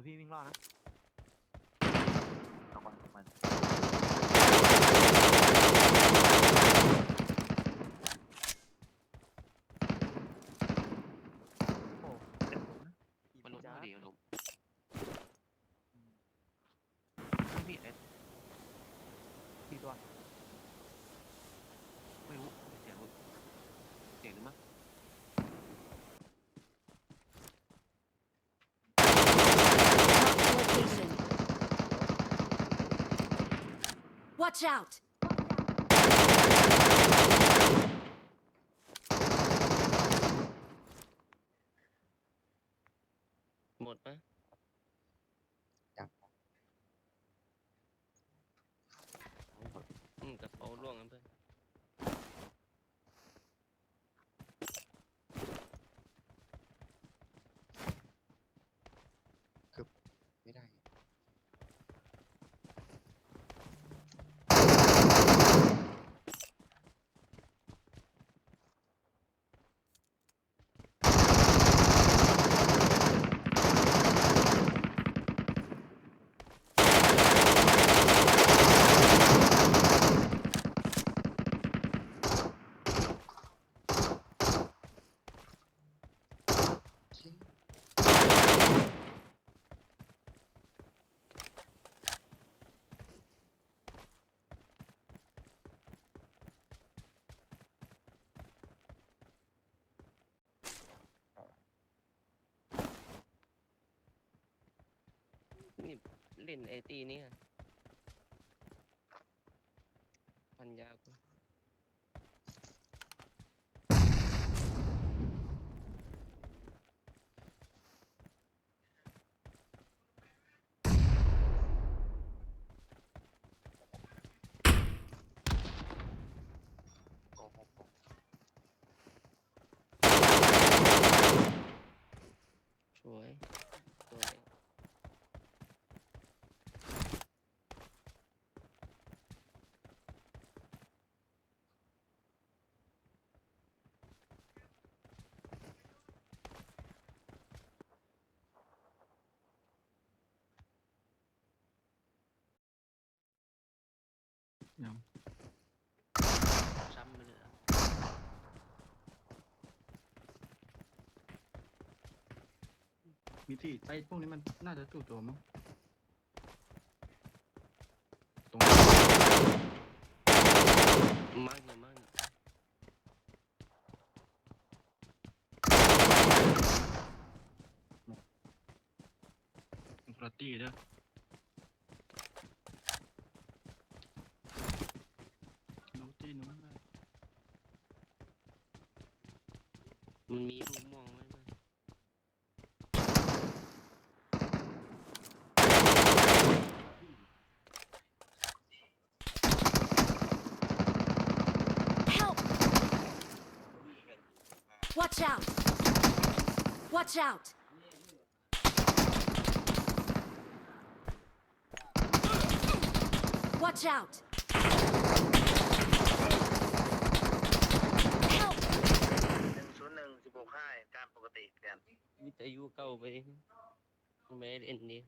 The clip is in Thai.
พี่วิ่งรอดนะเอาก่อนมันโอ้เจ็บผมนะ มันล้ม จ้า พอดีมันล้มพี่เอ็ด กี่ตัว ไม่รู้เสียงเสียงหรือมั้ง Location. Watch out! หมดไหม จับ กระเป๋าล่วงนะเพื่อน ไม่ได้ชิ้น นี่เล่นไอตีนี่ค่ะพันยากู โอ้โห สวยสวยซ้ำไปเลยอะ มีที่ไอ้พวกนี้มันน่าจะจู่โจมมั้งตรง มากเลยมากเลย กระตี้เด้อโนตี้นู้นได้ มันมีลูกม่วงไหมเพื่อน Help! Watch out! Watch out! Watch out! Help! 101 16.5การปกติเปลี่ยน มีแต่อายุเก่าไปไม่ได้เล่นดี